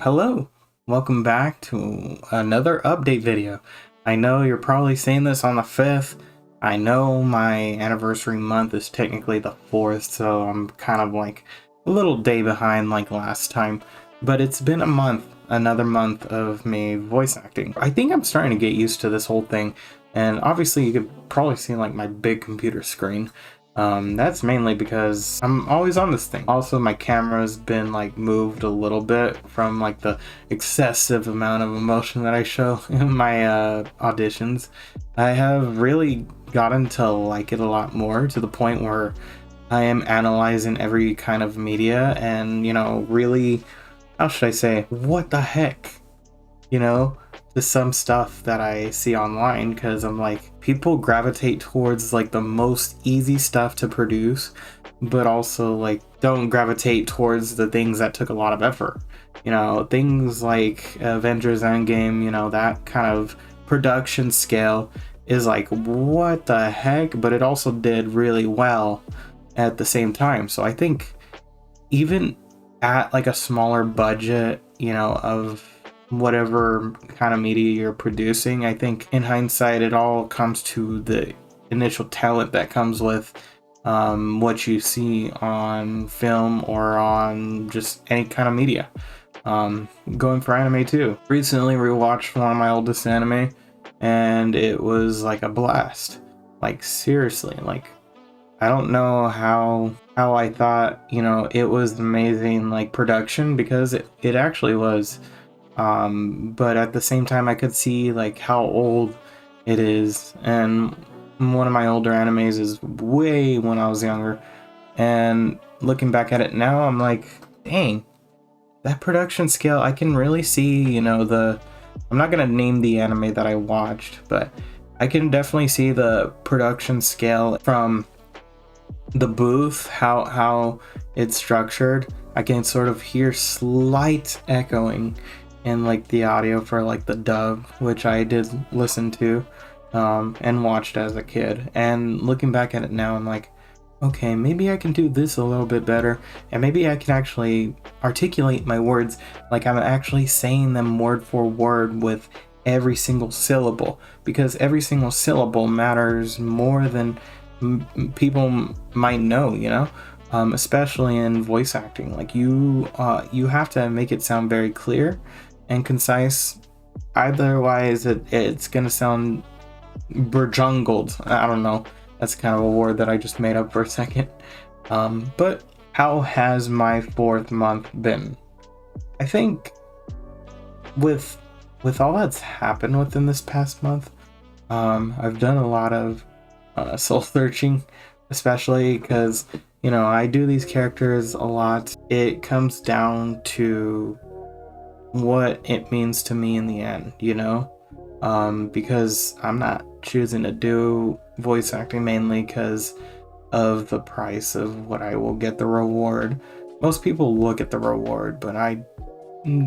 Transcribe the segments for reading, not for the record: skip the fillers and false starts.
Hello, welcome back to another update video. I know you're probably seeing this on the 5th. I know my anniversary month is technically the 4th, so I'm kind of like a little day behind like last time. But it's been a month, another month of me voice acting. I think I'm starting to get used to this whole thing, and obviously you could probably see like my big computer screen. That's mainly because I'm always on this thing. Also, my camera's been like moved a little bit from like the excessive amount of emotion that I show in my auditions. I have really gotten to like it a lot more, to the point where I am analyzing every kind of media and, really, how should I say, what the heck? To some stuff that I see online, because I'm like, people gravitate towards like the most easy stuff to produce, but also like don't gravitate towards the things that took a lot of effort. Things like Avengers Endgame, that kind of production scale is like, what the heck? But it also did really well at the same time. So I think even at like a smaller budget, of whatever kind of media you're producing, I think in hindsight it all comes to the initial talent that comes with what you see on film or on just any kind of media. Going for anime too. Recently rewatched one of my oldest anime, and it was like a blast. Like seriously, like I don't know how I thought, it was amazing like production, because it actually was. But at the same time I could see like how old it is, and one of my older animes is way when I was younger, and looking back at it now I'm like, dang, that production scale, I can really see, I'm not gonna name the anime that I watched, but I can definitely see the production scale from the booth, how it's structured. I can sort of hear slight echoing in like the audio for like the dub, which I did listen to and watched as a kid. And looking back at it now, I'm like, okay, maybe I can do this a little bit better, and maybe I can actually articulate my words like I'm actually saying them word for word with every single syllable, because every single syllable matters more than people might know, especially in voice acting. Like you have to make it sound very clear and concise, otherwise it's gonna sound burjungled. I don't know, that's kind of a word that I just made up for a second. But how has my 4th month been? I think with all that's happened within this past month, I've done a lot of soul searching, especially because I do these characters a lot. It comes down to what it means to me in the end, because I'm not choosing to do voice acting mainly because of the price of what I will get the reward. Most people look at the reward, but I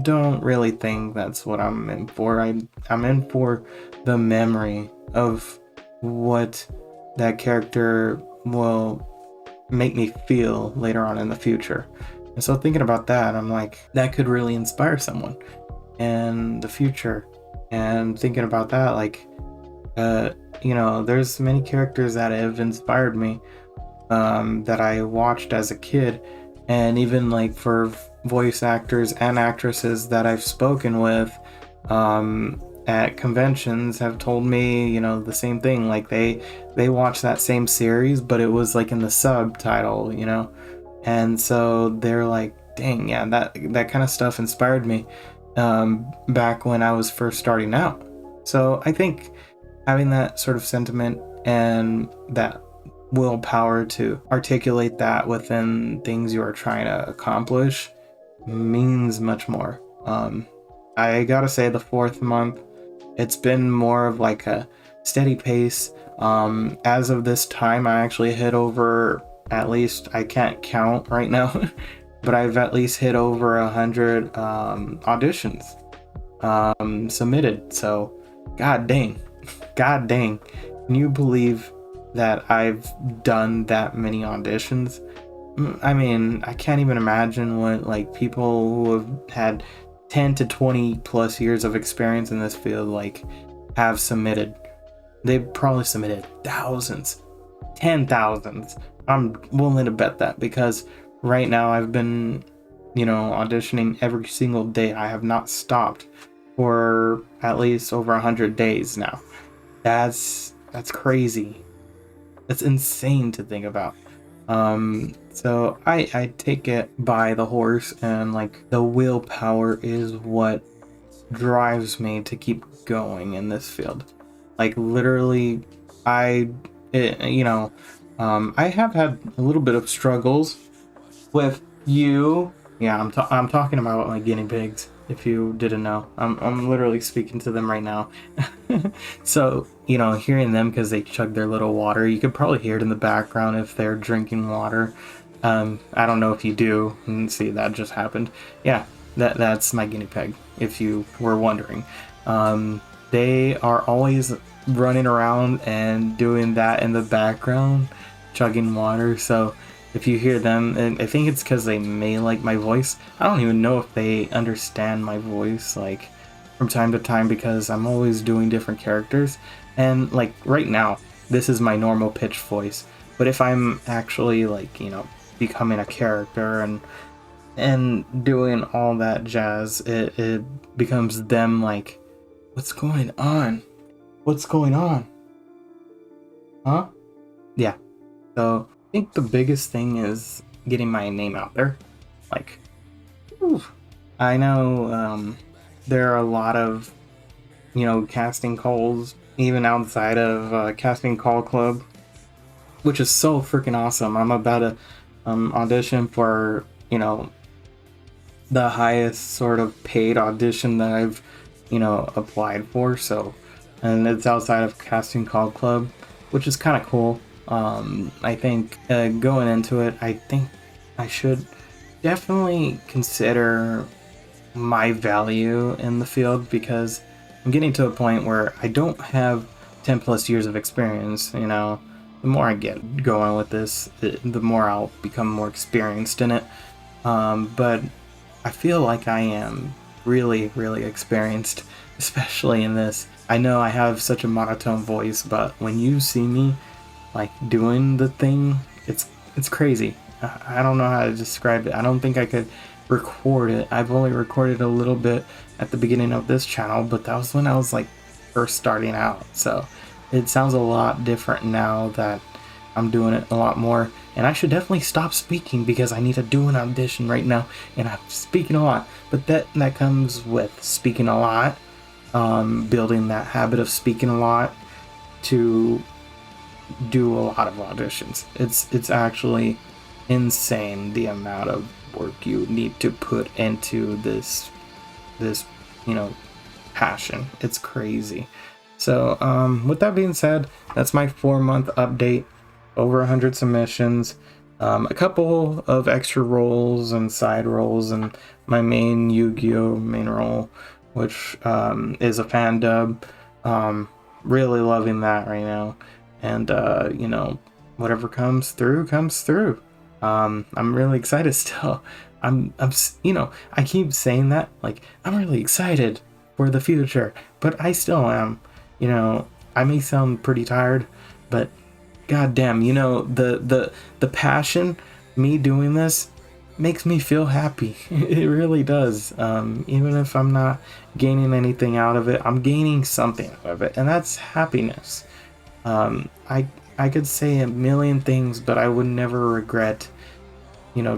don't really think that's what I'm in for. I'm in for the memory of what that character will make me feel later on in the future. And so thinking about that, I'm like, that could really inspire someone in the future. And thinking about that, like, there's many characters that have inspired me, that I watched as a kid, and even like for voice actors and actresses that I've spoken with at conventions have told me, the same thing. Like they watched that same series, but it was like in the subtitle, and so they're like, dang, yeah, that kind of stuff inspired me back when I was first starting out. So I think having that sort of sentiment and that willpower to articulate that within things you are trying to accomplish means much more. I gotta say, the 4th month, it's been more of like a steady pace. As of this time, I actually hit over, at least I can't count right now, but I've at least hit over 100 auditions submitted. So, god dang, god dang, can you believe that I've done that many auditions? I mean, I can't even imagine what like people who have had 10 to 20 plus years of experience in this field like have submitted. They've probably submitted thousands, 10,000s. I'm willing to bet that, because right now I've been, auditioning every single day. I have not stopped for at least over 100 days now. That's crazy. That's insane to think about. So I take it by the horse, and like the willpower is what drives me to keep going in this field. Like literally, I have had a little bit of struggles with you. Yeah, I'm talking about my guinea pigs. If you didn't know, I'm literally speaking to them right now. So, hearing them because they chug their little water, you could probably hear it in the background if they're drinking water. I don't know if you do. See, that just happened. Yeah, that's my guinea pig, if you were wondering. They are always running around and doing that in the background, chugging water. So if you hear them, and I think it's because they may like my voice. I don't even know if they understand my voice, like, from time to time, because I'm always doing different characters. And like right now, this is my normal pitch voice. But if I'm actually like, becoming a character and doing all that jazz, it becomes them like, what's going on? What's going on? Huh? Yeah. So I think the biggest thing is getting my name out there. Like, I know there are a lot of, casting calls, even outside of Casting Call Club, which is so freaking awesome. I'm about to audition for, the highest sort of paid audition that I've, applied for. So, and it's outside of Casting Call Club, which is kind of cool. I think going into it, I think I should definitely consider my value in the field, because I'm getting to a point where I don't have 10 plus years of experience. The more I get going with this, the more I'll become more experienced in it. But I feel like I am really, really experienced, especially in this. I know I have such a monotone voice, but when you see me like doing the thing, it's crazy. I don't know how to describe it. I don't think I could record it. I've only recorded a little bit at the beginning of this channel, but that was when I was like first starting out. So it sounds a lot different now that I'm doing it a lot more. And I should definitely stop speaking, because I need to do an audition right now, and I'm speaking a lot. But that comes with speaking a lot, building that habit of speaking a lot to do a lot of auditions. It's actually insane the amount of work you need to put into this passion. It's crazy. So with that being said, that's my 4-month update. Over 100 submissions, a couple of extra roles and side roles, and my main Yu-Gi-Oh main role, which is a fan dub. Really loving that right now, and whatever comes through comes through. I'm really excited still. I keep saying that, like, I'm really excited for the future, but I still am. I may sound pretty tired, but god damn, the passion, me doing this, makes me feel happy. It really does. Even if I'm not gaining anything out of it, I'm gaining something out of it, and that's happiness. I could say a million things, but I would never regret,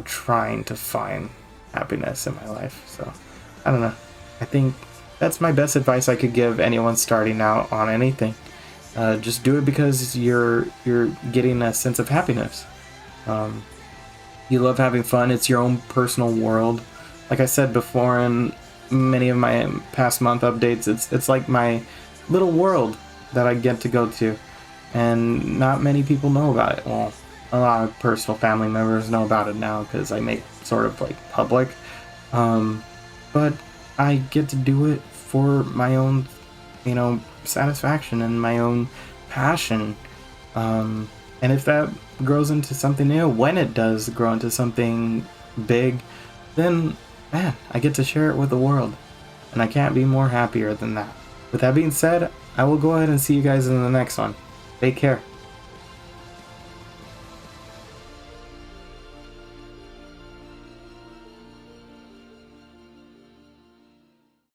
trying to find happiness in my life. So, I don't know. I think that's my best advice I could give anyone starting out on anything. Just do it because you're getting a sense of happiness. You love having fun. It's your own personal world. Like I said before in many of my past month updates, it's like my little world that I get to go to, and not many people know about it. Well, a lot of personal family members know about it now because I make it sort of like public. But I get to do it for my own, satisfaction and my own passion. And if that grows into something new, when it does grow into something big, then man, I get to share it with the world. and I can't be more happier than that. With that being said, I will go ahead and see you guys in the next one. Take care.